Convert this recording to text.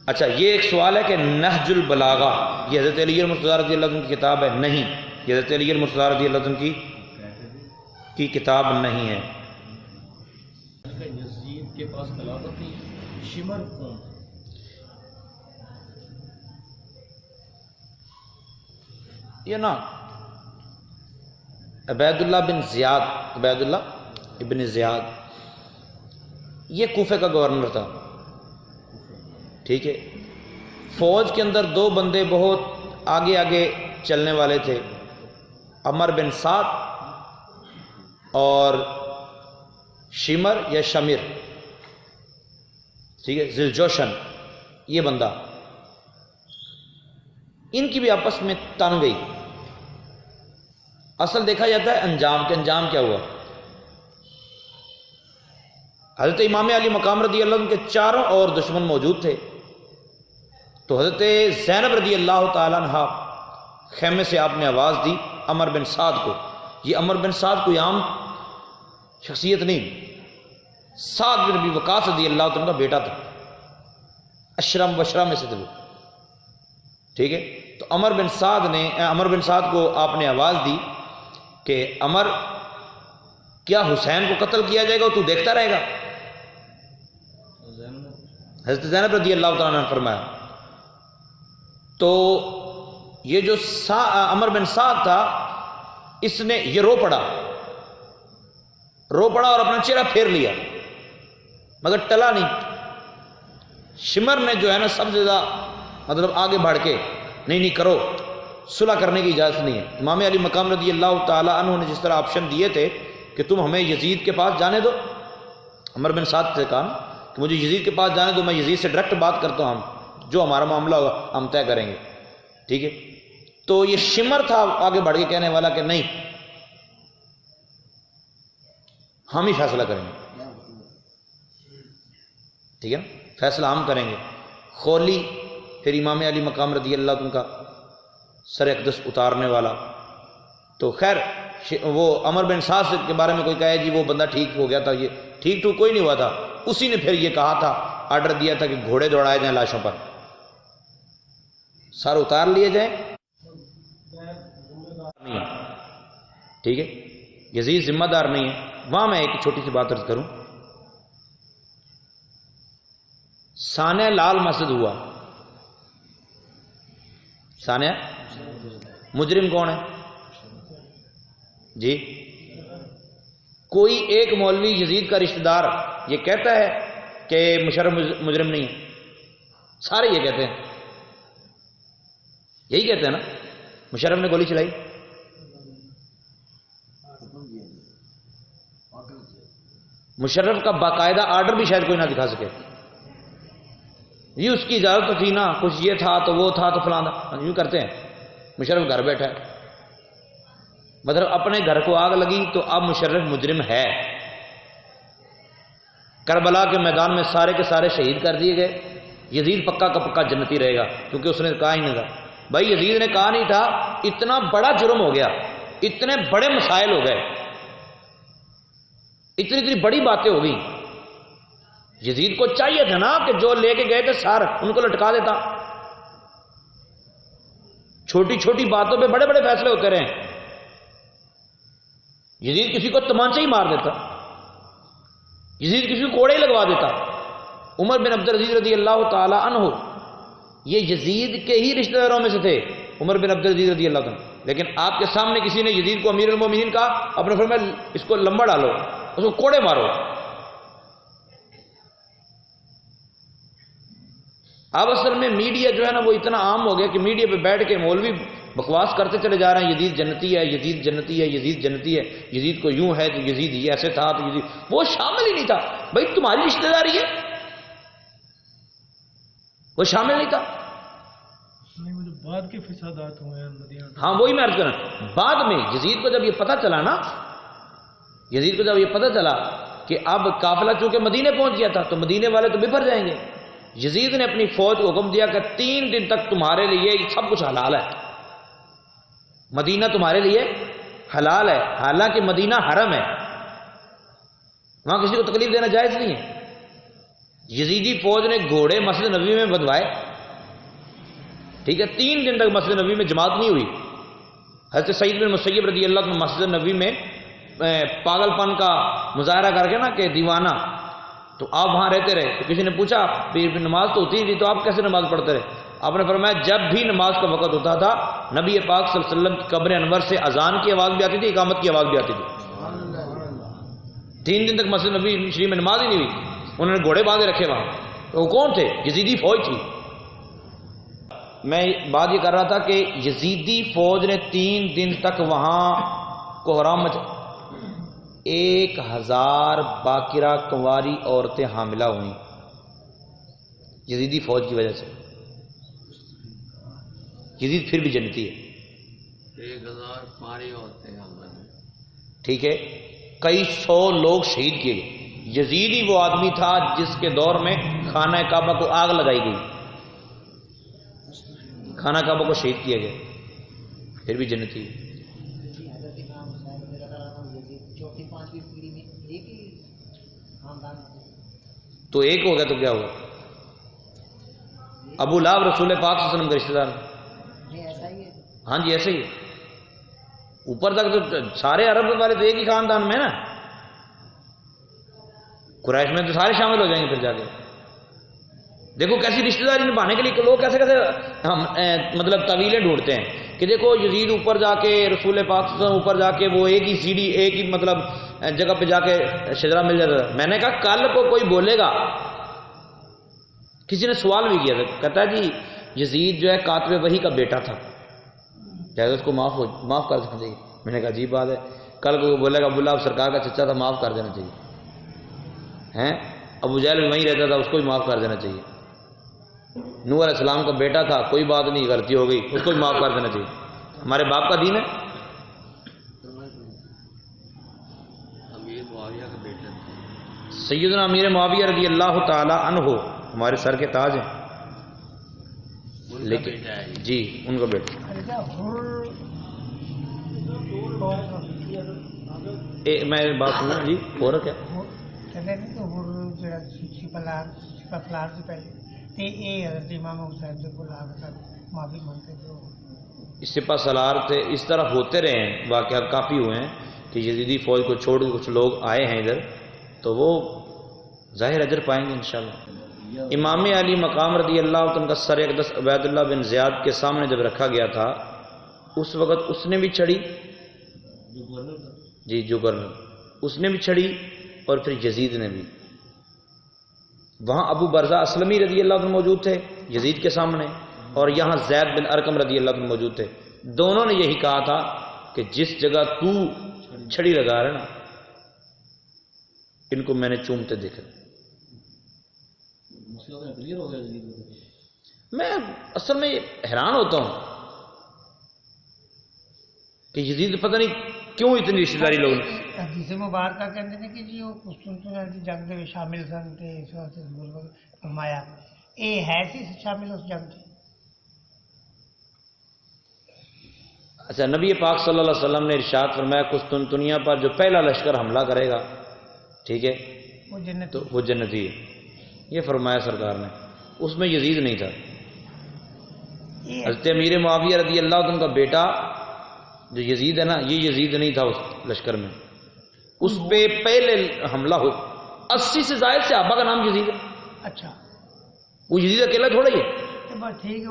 اچھا یہ ایک سوال ہے کہ نہج البلاغہ یہ حضرت علی المرتضیٰ رضی اللہ عنہ کی کتاب ہے؟ نہیں، یہ حضرت علی المرتضیٰ رضی اللہ عنہ کی کتاب نہیں ہے۔ یزید کے پاس خلافت تھی، شمر کون؟ یہ نا عبید اللہ بن زیاد، عبید اللہ ابن زیاد، یہ کوفے کا گورنر تھا، ٹھیک ہے۔ فوج کے اندر دو بندے بہت آگے آگے چلنے والے تھے، عمر بن سعد اور شمر یا شمر، ٹھیک ہے، ذوالجوشن، یہ بندہ، ان کی بھی آپس میں تن گئی۔ اصل دیکھا جاتا ہے انجام کے، انجام کیا ہوا؟ حضرت امام علی مقام رضی اللہ عنہ کے چاروں اور دشمن موجود تھے، تو حضرت زینب رضی اللہ تعالیٰ عنہ خیمے سے آپ نے آواز دی عمر بن سعد کو۔ یہ عمر بن سعد کوئی عام شخصیت نہیں، سعد بن ابی وقاص رضی اللہ عنہ کا بیٹا تھا، اشرا مبشرہ میں سے تھے وہ، ٹھیک ہے۔ تو عمر بن سعد کو آپ نے آواز دی کہ عمر، کیا حسین کو قتل کیا جائے گا تو دیکھتا رہے گا؟ حضرت زینب رضی اللہ تعالیٰ نے فرمایا۔ تو یہ جو عمر بن سعد تھا، اس نے یہ رو پڑا اور اپنا چہرہ پھیر لیا، مگر ٹلا نہیں۔ شمر نے جو ہے نا سب سے زیادہ مطلب آگے بڑھ کے نہیں کرو، صلح کرنے کی اجازت نہیں ہے۔ امام علی مقام رضی اللہ تعالیٰ عنہ نے جس طرح آپشن دیے تھے کہ تم ہمیں یزید کے پاس جانے دو، عمر بن سعد سے کہا کہ مجھے یزید کے پاس جانے دو، میں یزید سے ڈائریکٹ بات کرتا ہوں، جو ہمارا معاملہ ہوگا ہم طے کریں گے، ٹھیک ہے۔ تو یہ شمر تھا آگے بڑھ کے کہنے والا کہ نہیں، ہم ہی فیصلہ کریں گے، ٹھیک ہے نا، فیصلہ ہم کریں گے۔ خولی پھر امام علی مقام رضی اللہ عنہ کا سر اقدس اتارنے والا، تو خیر وہ عمر بن سعد کے بارے میں کوئی کہے جی وہ بندہ ٹھیک ہو گیا تھا، یہ ٹھیک کوئی نہیں ہوا تھا، اسی نے پھر یہ کہا تھا، آرڈر دیا تھا کہ گھوڑے دوڑائے جائیں لاشوں پر، سر اتار لیے جائیں، ٹھیک ہے، یزید ذمہ دار نہیں ہے۔ وہاں میں ایک چھوٹی سی بات عرض کروں، سانحہ لال مسجد ہوا، سانحہ مجرم کون ہے جی؟ کوئی ایک مولوی یزید کا رشتہ دار یہ کہتا ہے کہ مشرف مجرم نہیں ہے؟ سارے یہ کہتے ہیں، یہی کہتے ہیں نا، مشرف نے گولی چلائی، مشرف کا باقاعدہ آرڈر بھی شاید کوئی نہ دکھا سکے، یہ اس کی اجازت تو تھی نا، کچھ یہ تھا تو وہ تھا تو فلاں تھا، یوں کرتے ہیں۔ مشرف گھر بیٹھا ہے، مطلب اپنے گھر کو آگ لگی تو اب مشرف مجرم ہے۔ کربلا کے میدان میں سارے کے سارے شہید کر دیے گئے، یزید پکا کا پکا جنتی رہے گا، کیونکہ اس نے کہا ہی نہیں تھا، بھائی یزید نے کہا نہیں تھا، اتنا بڑا جرم ہو گیا، اتنے بڑے مسائل ہو گئے، اتنی بڑی باتیں ہو گئی، یزید کو چاہیے تھا نا کہ جو لے کے گئے تھے سار ان کو لٹکا دیتا۔ چھوٹی چھوٹی باتوں پہ بڑے بڑے فیصلے ہوتے رہے، یزید کسی کو تمانچہ ہی مار دیتا، یزید کسی کو کوڑے ہی لگوا دیتا۔ عمر بن عبدالعزیز رضی اللہ تعالی عنہ یہ یزید کے ہی رشتہ داروں میں سے تھے، عمر بن عبدالعزیز رضی اللہ عنہ، لیکن آپ کے سامنے کسی نے یزید کو امیر المومنین کہا، اپنے فرمایا اس کو لمبا ڈالو، اس کو کوڑے مارو۔ اب اصل میں میڈیا جو ہے نا وہ اتنا عام ہو گیا کہ میڈیا پہ بیٹھ کے مولوی بکواس کرتے چلے جا رہے ہیں، یزید جنتی ہے، یزید جنتی ہے، یزید جنتی ہے، یزید کو یوں ہے تو یزید یہ ایسے تھا تو یزید، وہ شامل ہی نہیں تھا، بھائی تمہاری رشتہ داری ہے، وہ شامل نہیں تھا۔ بعد کے فسادات ہوئے ہیں مدینہ، ہاں وہی میں عرض کر رہا ہوں، بعد میں یزید کو جب یہ پتہ چلا نا، یزید کو جب یہ پتہ چلا کہ اب قافلہ چونکہ مدینے پہنچ گیا تھا تو مدینے والے تو بپھر جائیں گے، یزید نے اپنی فوج کو حکم دیا کہ 3 دن تک تمہارے لیے سب کچھ حلال ہے، مدینہ تمہارے لیے حلال ہے، حالانکہ مدینہ حرم ہے، وہاں کسی کو تکلیف دینا جائز نہیں ہے، یزیدی فوج نے گھوڑے مسجد نبوی میں بندھوائے، ٹھیک ہے، 3 دن تک مسجد نبوی میں جماعت نہیں ہوئی۔ حضرت سعید بن مسیب رضی اللہ عنہ مسجد نبوی میں پاگل پن کا مظاہرہ کر کے نا کہ دیوانہ، تو آپ وہاں رہتے رہے۔ تو کسی نے پوچھا پھر نماز تو ہوتی تھی تو آپ کیسے نماز پڑھتے رہے؟ آپ نے فرمایا جب بھی نماز کا وقت ہوتا تھا نبی پاک صلی اللہ علیہ وسلم کی قبر انور سے اذان کی آواز بھی آتی تھی، اقامت کی آواز بھی آتی تھی۔ 3 دن تک مسجد نبی شریف میں نماز ہی نہیں ہوئی، انہوں نے گھوڑے باندھے رکھے وہاں۔ تو وہ کون تھے؟ یزیدی فوج تھی۔ میں بات یہ کر رہا تھا کہ یزیدی فوج نے 3 دن تک وہاں کوہرام 1000 باکرہ کنواری عورتیں حاملہ ہوئیں یزیدی فوج کی وجہ سے۔ یزید پھر بھی جنتی ہے، 1000 پاری ہوتے ہیں، ٹھیک ہے، کئی 100 لوگ شہید کیے گئے۔ یزید ہی وہ آدمی تھا جس کے دور میں خانہ کعبہ کو آگ لگائی گئی، خانہ کعبہ کو شہید کیا گیا، پھر بھی جنتی ہے۔ تو ایک ہو گیا تو کیا ہوا؟ ابو لہب رسول پاک صلی اللہ علیہ وسلم کا رشتہ دار، ہاں جی ایسے ہی اوپر تک تو سارے عرب والے تو ایک ہی خاندان میں نا، قریش میں تو سارے شامل ہو جائیں گے پھر جا کے۔ دیکھو کیسی رشتہ داری نبھانے کے لیے لوگ کیسے کیسے مطلب طویلیں ڈھونڈتے ہیں کہ دیکھو یزید اوپر جا کے رسول پاک صلی اللہ علیہ وسلم اوپر جا کے وہ ایک ہی سیڑھی ایک ہی مطلب جگہ پہ جا کے شجرہ مل جاتا تھا۔ میں نے کہا کل کو کوئی بولے گا، کسی نے سوال بھی کیا تھا، کہتا ہے جی یزید جو ہے کاتب وحی کا بیٹا تھا، چاہے اس کو معاف کر دینا چاہیے۔ میں نے کہا عجیب بات ہے، کل کو بولے گا ابو لہب سرکار کا چچا تھا، معاف کر دینا چاہیے ہیں، ابو جہل بھی وہیں رہتا تھا، اس کو بھی معاف کر دینا چاہیے۔ نوح علیہ السلام کا بیٹا تھا، کوئی بات نہیں، غلطی ہو گئی، اس کو بھی معاف کر دینا چاہیے۔ ہمارے باپ کا دین ہے۔ امیر معاویہ کا بیٹا تھا، سیدنا امیر معاویہ رضی اللہ تعالی عنہ ہمارے سر کے تاج ہیں، لیکن جی ان کا بیٹا میں بات سنا جی ہو رہا کیا سپہ سالار تھے، اس طرح ہوتے رہے ہیں، واقعات کافی ہوئے ہیں کہ یزیدی فوج کو چھوڑ کے کچھ لوگ آئے ہیں ادھر، تو وہ ظاہر اجر پائیں گے انشاءاللہ۔ امام علی مقام رضی اللہ عنہ کا سر اقدس عبید اللہ بن زیاد کے سامنے جب رکھا گیا تھا اس وقت اس نے بھی چھڑی، جی جو گورنر اس نے بھی چھڑی، اور پھر یزید نے بھی۔ وہاں ابو برزہ اسلمی رضی اللہ عنہ موجود تھے یزید کے سامنے، اور یہاں زید بن ارقم رضی اللہ عنہ موجود تھے۔ دونوں نے یہی کہا تھا کہ جس جگہ تو چھڑی لگا رہا نا ان کو میں نے چومتے دیکھا۔ میں اصل میں حیران ہوتا ہوں کہ یزید پتہ نہیں کیوں اتنی رشتہ داری لوگ حدیث مبارکہ کہتے ہیں کہ جی وہ قسطنطنیہ کی جنگ میں شامل سن تے اس واسطے فرمایا اے ہے سی شامل اس جنگ سے۔ اچھا نبی پاک صلی اللہ علیہ وسلم نے ارشاد فرمایا قسطنطنیہ پر جو پہلا لشکر حملہ کرے گا ٹھیک ہے وہ جنت تو وہ جنتی ہے، یہ فرمایا سرکار نے۔ اس میں یزید نہیں تھا، حضرت امیر معاویہ رضی اللہ عنہ کا بیٹا جو یزید ہے نا یہ یزید نہیں تھا اس لشکر میں، اس پہ پہلے حملہ ہو 80 سے زائد صحابہ کا نام یزید ہے۔ اچھا وہ یزید اکیلا تھوڑا ہی ہے۔ بس ٹھیک ہے۔